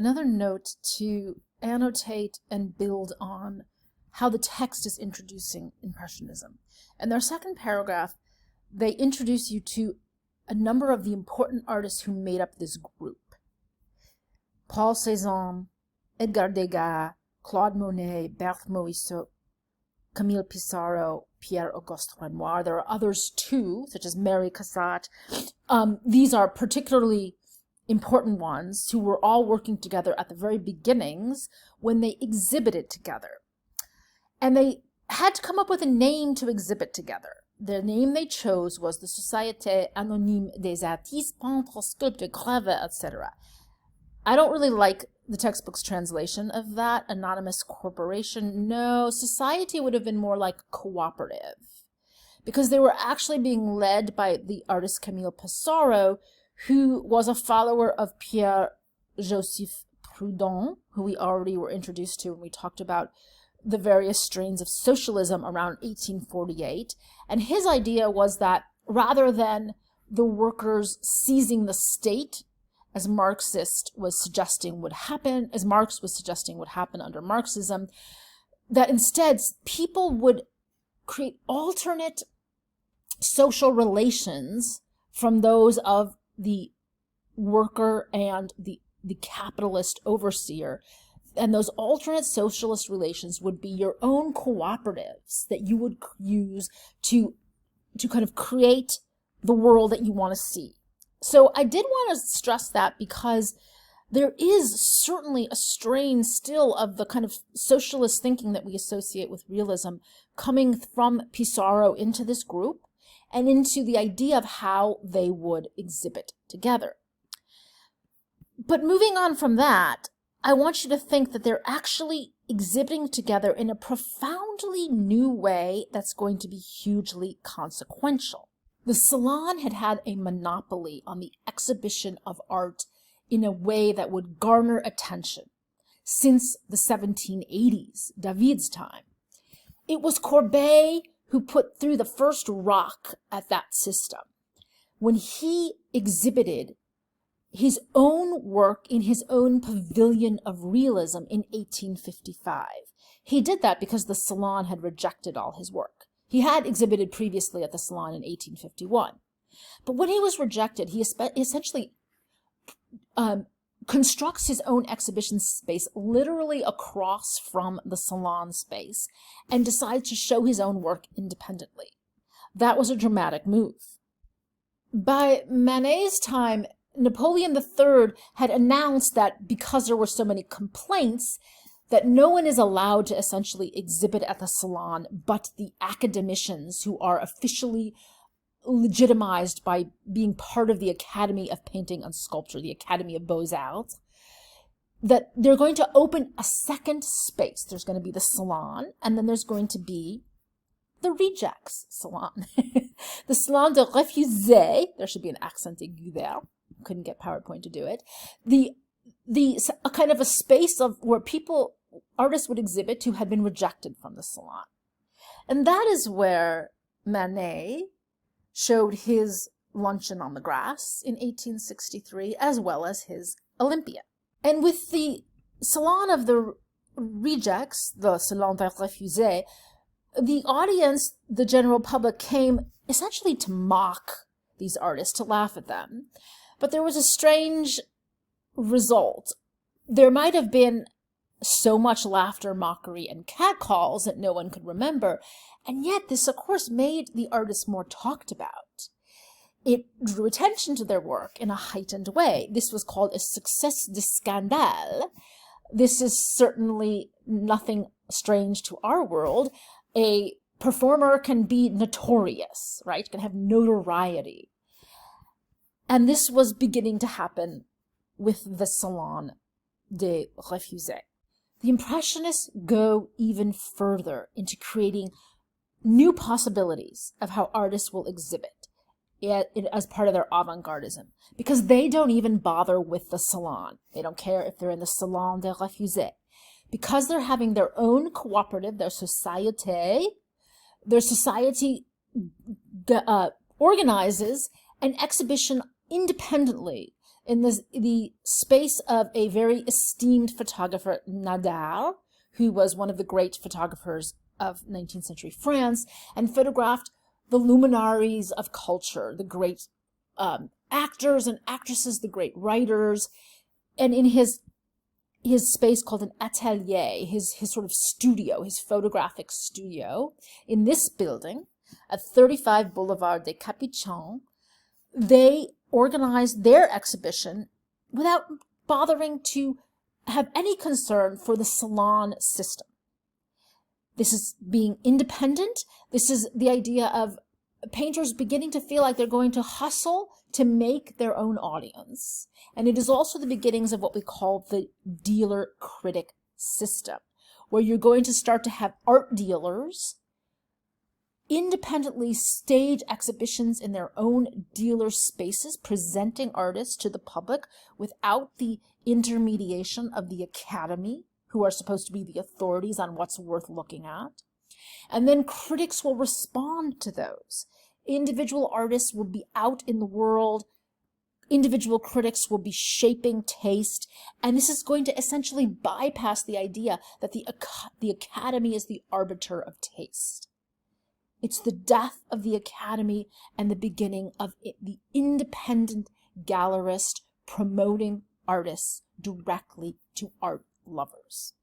another note to annotate and build on how the text is introducing Impressionism. In their second paragraph, they introduce you to a number of the important artists who made up this group. Paul Cézanne, Edgar Degas, Claude Monet, Berthe Morisot, Camille Pissarro, Pierre-Auguste Renoir. There are others too, such as Mary Cassatt. These are particularly important ones who were all working together at the very beginnings when they exhibited together. And they had to come up with a name to exhibit together. The name they chose was the Société Anonyme des Artistes, Peintres, Sculpteurs, Graveurs, etc. I don't really like the textbook's translation of that, anonymous corporation. No, society would have been more like cooperative, because they were actually being led by the artist Camille Pissarro, who was a follower of Pierre-Joseph Proudhon, who we already were introduced to when we talked about the various strains of socialism around 1848. And his idea was that rather than the workers seizing the state, as Marx was suggesting would happen under Marxism, that instead people would create alternate social relations from those of the worker and the capitalist overseer. And those alternate socialist relations would be your own cooperatives that you would use to kind of create the world that you want to see. So I did want to stress that because there is certainly a strain still of the kind of socialist thinking that we associate with realism coming from Pissarro into this group and into the idea of how they would exhibit together. But moving on from that, I want you to think that they're actually exhibiting together in a profoundly new way that's going to be hugely consequential. The Salon had had a monopoly on the exhibition of art in a way that would garner attention since the 1780s, David's time. It was Courbet who put through the first rock at that system when he exhibited his own work in his own pavilion of realism in 1855. He did that because the Salon had rejected all his work. He had exhibited previously at the Salon in 1851. But when he was rejected, he essentially constructs his own exhibition space literally across from the Salon space and decides to show his own work independently. That was a dramatic move. By Manet's time, Napoleon III had announced that because there were so many complaints, that no one is allowed to essentially exhibit at the Salon but the academicians who are officially legitimized by being part of the Academy of Painting and Sculpture, the Academy of Beaux-Arts, that they're going to open a second space. There's going to be the Salon, and then there's going to be the Rejects Salon. The Salon de Refusés, there should be an accent aigu there. Couldn't get PowerPoint to do it. A kind of a space of where artists would exhibit who had been rejected from the Salon. And that is where Manet showed his Luncheon on the Grass in 1863, as well as his Olympia. And with the Salon of the Rejects, the Salon des Refusés, the audience, the general public, came essentially to mock these artists, to laugh at them. But there was a strange result. There might have been so much laughter, mockery, and catcalls that no one could remember, and yet this, of course, made the artists more talked about. It drew attention to their work in a heightened way. This was called a succès de scandale. This is certainly nothing strange to our world. A performer can be notorious, right? Can have notoriety. And this was beginning to happen with the Salon des Refusés. The Impressionists go even further into creating new possibilities of how artists will exhibit as part of their avant-gardism, because they don't even bother with the Salon. They don't care if they're in the Salon des Refusés. Because they're having their own cooperative, their society organizes an exhibition independently in the space of a very esteemed photographer, Nadar, who was one of the great photographers of 19th century France, and photographed the luminaries of culture, the great actors and actresses, the great writers. And in his space called an atelier, his sort of studio, his photographic studio, in this building at 35 Boulevard des Capucins, they organized their exhibition without bothering to have any concern for the salon system. This is being independent. This is the idea of painters beginning to feel like they're going to hustle to make their own audience. And it is also the beginnings of what we call the dealer-critic system, where you're going to start to have art dealers independently stage exhibitions in their own dealer spaces, presenting artists to the public without the intermediation of the academy, who are supposed to be the authorities on what's worth looking at. And then critics will respond to those. Individual artists will be out in the world. Individual critics will be shaping taste. And this is going to essentially bypass the idea that the academy is the arbiter of taste. It's the death of the academy and the beginning of the independent gallerist promoting artists directly to art lovers.